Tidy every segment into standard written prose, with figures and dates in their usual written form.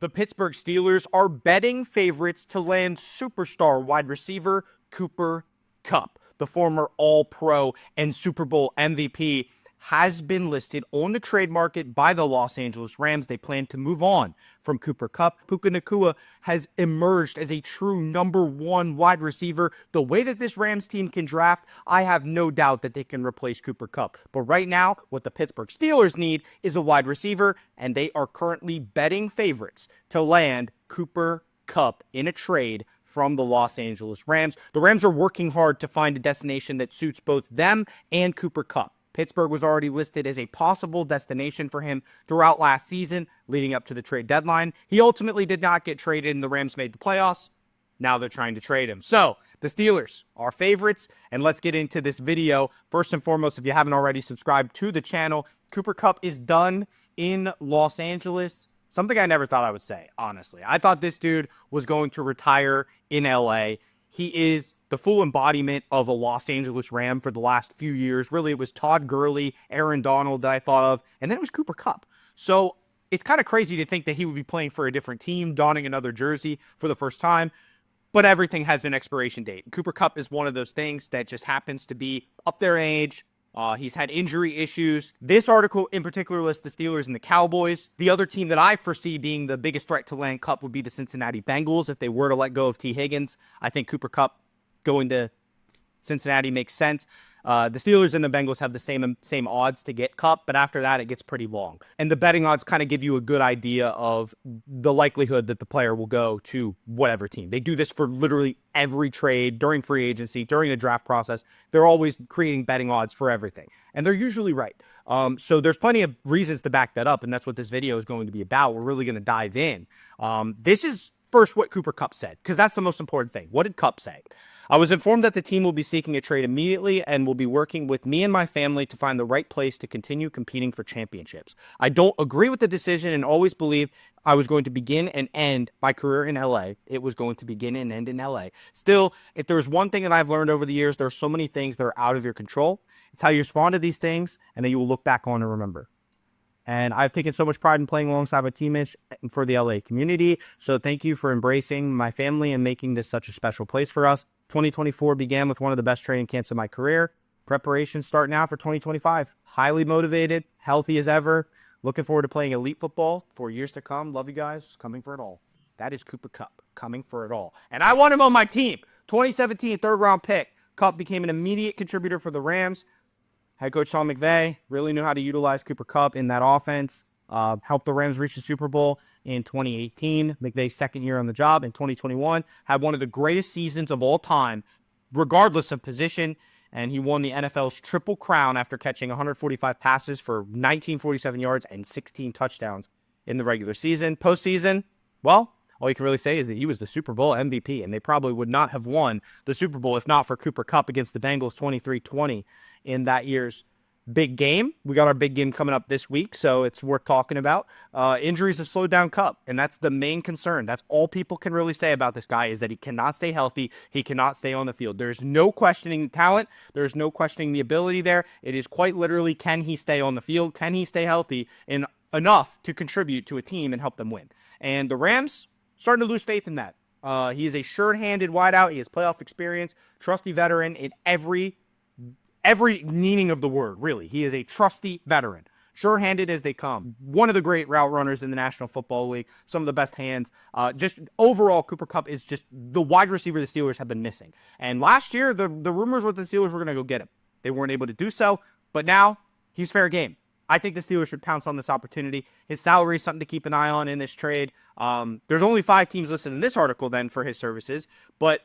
The Pittsburgh Steelers are betting favorites to land superstar wide receiver Cooper Kupp. The former All-Pro and Super Bowl MVP has been listed on the trade market by the Los Angeles Rams. They plan to move on from Cooper Kupp. Puka Nacua has emerged as a true #1 wide receiver. The way that this Rams team can draft, I have no doubt that they can replace Cooper Kupp. But right now, what the Pittsburgh Steelers need is a wide receiver, and they are currently betting favorites to land Cooper Kupp in a trade from the Los Angeles Rams. The Rams are working hard to find a destination that suits both them and Cooper Kupp. Pittsburgh was already listed as a possible destination for him throughout last season, leading up to the trade deadline. He ultimately did not get traded, and the Rams made the playoffs. Now they're trying to trade him. So, the Steelers are favorites, and let's get into this video. First and foremost, if you haven't already subscribed to the channel, Cooper Kupp is done in Los Angeles. Something I never thought I would say, honestly. I thought this dude was going to retire in LA. He is the full embodiment of a Los Angeles Ram for the last few years. Really, it was Todd Gurley, Aaron Donald that I thought of, and then it was Cooper Kupp. So it's kind of crazy to think that he would be playing for a different team, donning another jersey for the first time, but everything has an expiration date. Cooper Kupp is one of those things that just happens to be up their age. He's had injury issues. This article in particular lists the Steelers and the Cowboys. The other team that I foresee being the biggest threat to land Kupp would be the Cincinnati Bengals if they were to let go of T. Higgins. I think Cooper Kupp going to Cincinnati makes sense. The Steelers and the Bengals have the same odds to get Kupp, but after that, it gets pretty long. And the betting odds kind of give you a good idea of the likelihood that the player will go to whatever team. They do this for literally every trade, during free agency, during the draft process. They're always creating betting odds for everything, and they're usually right. So there's plenty of reasons to back that up, and that's what this video is going to be about. We're really going to dive in. This is first what Cooper Kupp said, because that's the most important thing. What did Kupp say? I was informed that the team will be seeking a trade immediately and will be working with me and my family to find the right place to continue competing for championships. I don't agree with the decision and always believed I was going to begin and end my career in LA. It was going to begin and end in LA. Still, if there's one thing that I've learned over the years, there are so many things that are out of your control. It's how you respond to these things and that you will look back on and remember. And I've taken so much pride in playing alongside my teammates for the LA community. So thank you for embracing my family and making this such a special place for us. 2024 began with one of the best training camps of my career. Preparations start now for 2025. Highly motivated, healthy as ever. Looking forward to playing elite football for years to come. Love you guys. Coming for it all. That is Cooper Kupp. Coming for it all. And I want him on my team. 2017 third-round pick. Kupp became an immediate contributor for the Rams. Head coach Sean McVay really knew how to utilize Cooper Kupp in that offense. Helped the Rams reach the Super Bowl in 2018. McVay's second year on the job in 2021. Had one of the greatest seasons of all time, regardless of position. And he won the NFL's Triple Crown after catching 145 passes for 1947 yards and 16 touchdowns in the regular season. Postseason, well, all you can really say is that he was the Super Bowl MVP, and they probably would not have won the Super Bowl if not for Cooper Kupp against the Bengals 23-20 in that year's big game. We got our big game coming up this week, so it's worth talking about. Injuries have slowed down Kupp, and that's the main concern. That's all people can really say about this guy is that he cannot stay healthy. He cannot stay on the field. There's no questioning talent. There's no questioning the ability there. It is quite literally, can he stay on the field? Can he stay healthy and enough to contribute to a team and help them win? And the Rams starting to lose faith in that. He is a sure-handed wideout. He has playoff experience, trusty veteran in every meaning of the word, really. He is a trusty veteran. Sure-handed as they come. One of the great route runners in the National Football League. Some of the best hands. Just overall, Cooper Kupp is just the wide receiver the Steelers have been missing. And last year, the rumors were the Steelers were going to go get him. They weren't able to do so. But now, he's fair game. I think the Steelers should pounce on this opportunity. His salary is something to keep an eye on in this trade. There's only 5 teams listed in this article then for his services. But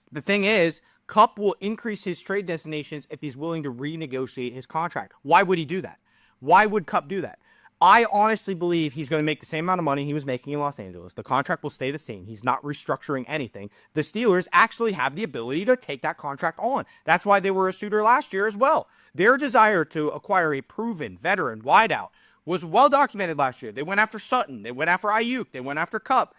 the thing is, Kupp will increase his trade destinations if he's willing to renegotiate his contract. Why would he do that? Why would Kupp do that? I honestly believe he's going to make the same amount of money he was making in Los Angeles. The contract will stay the same. He's not restructuring anything. The Steelers actually have the ability to take that contract on. That's why they were a suitor last year as well. Their desire to acquire a proven veteran wideout was well documented last year. They went after Sutton. They went after Ayuk. They went after Kupp.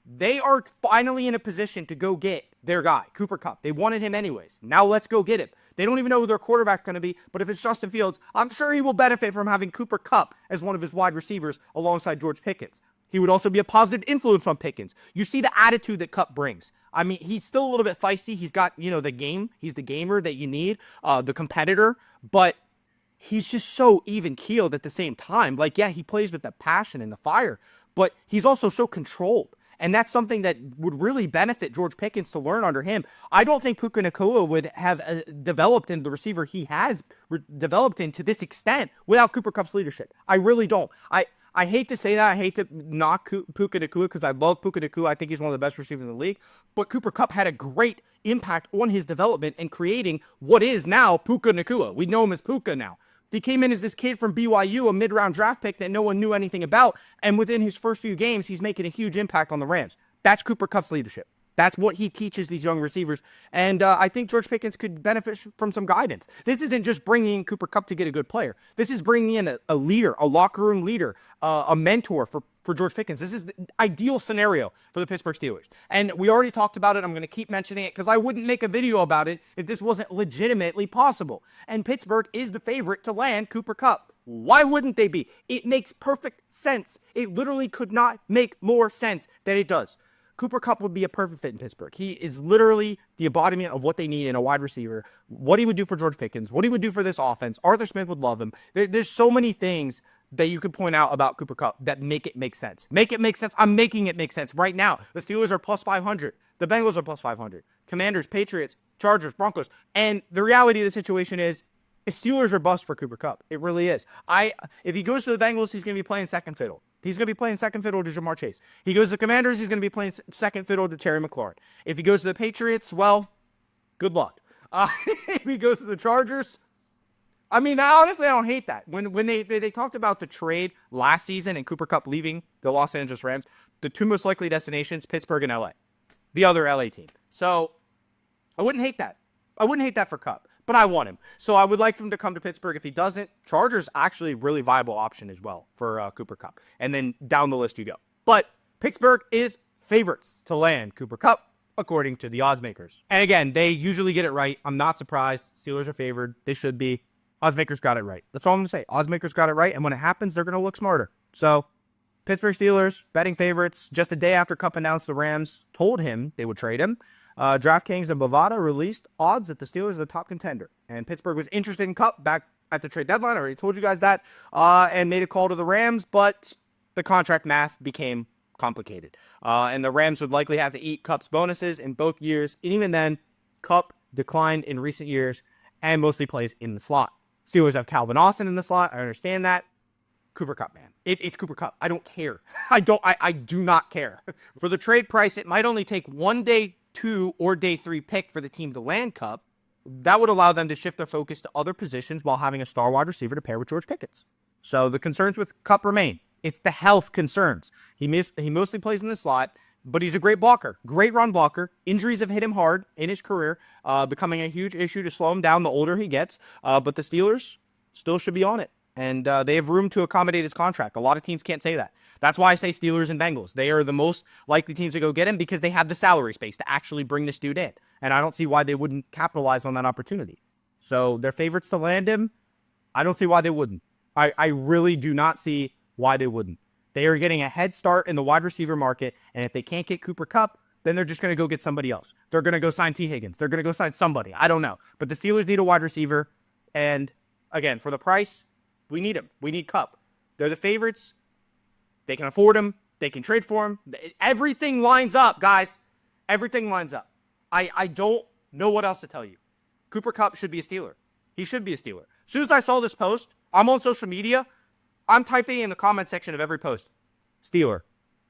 They are finally in a position to go get their guy, Cooper Kupp. They wanted him anyways. Now let's go get him. They don't even know who their quarterback's going to be, but if it's Justin Fields, I'm sure he will benefit from having Cooper Kupp as one of his wide receivers alongside George Pickens. He would also be a positive influence on Pickens. You see the attitude that Kupp brings. I mean, he's still a little bit feisty. He's got, the game. He's the gamer that you need, the competitor. But he's just so even-keeled at the same time. Like, yeah, he plays with the passion and the fire, but he's also so controlled. And that's something that would really benefit George Pickens to learn under him. I don't think Puka Nacua would have developed into the receiver he has developed into this extent without Cooper Kupp's leadership. I really don't. I hate to say that. I hate to knock Puka Nacua because I love Puka Nacua. I think he's one of the best receivers in the league. But Cooper Kupp had a great impact on his development and creating what is now Puka Nacua. We know him as Puka now. He came in as this kid from BYU, a mid-round draft pick that no one knew anything about, and within his first few games, he's making a huge impact on the Rams. That's Cooper Kupp's leadership. That's what he teaches these young receivers, and I think George Pickens could benefit from some guidance. This isn't just bringing in Cooper Kupp to get a good player. This is bringing in a leader, a locker room leader, a mentor for George Pickens. This is the ideal scenario for the Pittsburgh Steelers. And we already talked about it. I'm going to keep mentioning it because I wouldn't make a video about it if this wasn't legitimately possible. And Pittsburgh is the favorite to land Cooper Kupp. Why wouldn't they be? It makes perfect sense. It literally could not make more sense than it does. Cooper Kupp would be a perfect fit in Pittsburgh. He is literally the embodiment of what they need in a wide receiver, what he would do for George Pickens, what he would do for this offense. Arthur Smith would love him. There's so many things that you could point out about Cooper Kupp that make it make sense. Make it make sense. I'm making it make sense right now. The Steelers are plus 500. The Bengals are plus 500. Commanders, Patriots, Chargers, Broncos. And the reality of the situation is, the Steelers are bust for Cooper Kupp. It really is. If he goes to the Bengals, he's going to be playing second fiddle. He's going to be playing second fiddle to Jamar Chase. He goes to the Commanders, he's going to be playing second fiddle to Terry McLaurin. If he goes to the Patriots, well, good luck. If he goes to the Chargers, I mean, honestly, I don't hate that. When they talked about the trade last season and Cooper Kupp leaving the Los Angeles Rams, the two most likely destinations, Pittsburgh and LA, the other LA team. So I wouldn't hate that. I wouldn't hate that for Kupp, but I want him. So I would like for him to come to Pittsburgh. If he doesn't, Chargers actually a really viable option as well for Cooper Kupp. And then down the list you go. But Pittsburgh is favorites to land Cooper Kupp, according to the odds makers. And again, they usually get it right. I'm not surprised. Steelers are favored. They should be. Odds makers got it right. That's all I'm going to say. Odds makers got it right, and when it happens, they're going to look smarter. So, Pittsburgh Steelers, betting favorites, just a day after Kupp announced the Rams told him they would trade him. DraftKings and Bovada released odds that the Steelers are the top contender. And Pittsburgh was interested in Kupp back at the trade deadline. I already told you guys that. And made a call to the Rams, but the contract math became complicated. And the Rams would likely have to eat Kupp's bonuses in both years. And even then, Kupp declined in recent years and mostly plays in the slot. Steelers have Calvin Austin in the slot. I understand that. Cooper Kupp, man. It's Cooper Kupp. I don't care. I do not care. For the trade price, it might only take one day 2 or day 3 pick for the team to land Kupp. That would allow them to shift their focus to other positions while having a star wide receiver to pair with George Pickens. So the concerns with Kupp remain. It's the health concerns. He mostly plays in the slot, but he's a great blocker, great run blocker. Injuries have hit him hard in his career, becoming a huge issue to slow him down the older he gets. But the Steelers still should be on it, and they have room to accommodate his contract. A lot of teams can't say that. That's why I say Steelers and Bengals. They are the most likely teams to go get him because they have the salary space to actually bring this dude in. And I don't see why they wouldn't capitalize on that opportunity. So they're favorites to land him. I don't see why they wouldn't. I really do not see why they wouldn't. They are getting a head start in the wide receiver market, and if they can't get Cooper Kupp, then they're just going to go get somebody else. They're going to go sign T. Higgins. They're going to go sign somebody. I don't know. But the Steelers need a wide receiver, and again, for the price, we need him. We need Kupp. They're the favorites. They can afford him. They can trade for him. Everything lines up, guys. Everything lines up. I don't know what else to tell you. Cooper Kupp should be a Steeler. He should be a Steeler. As soon as I saw this post, I'm on social media. I'm typing in the comment section of every post. Steeler.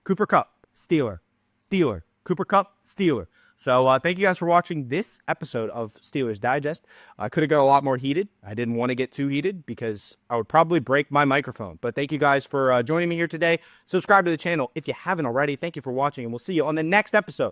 Cooper Kupp. Steeler. Steeler. Cooper Kupp. Steeler. So thank you guys for watching this episode of Steelers Digest. I could have got a lot more heated. I didn't want to get too heated because I would probably break my microphone. But thank you guys for joining me here today. Subscribe to the channel if you haven't already. Thank you for watching, and we'll see you on the next episode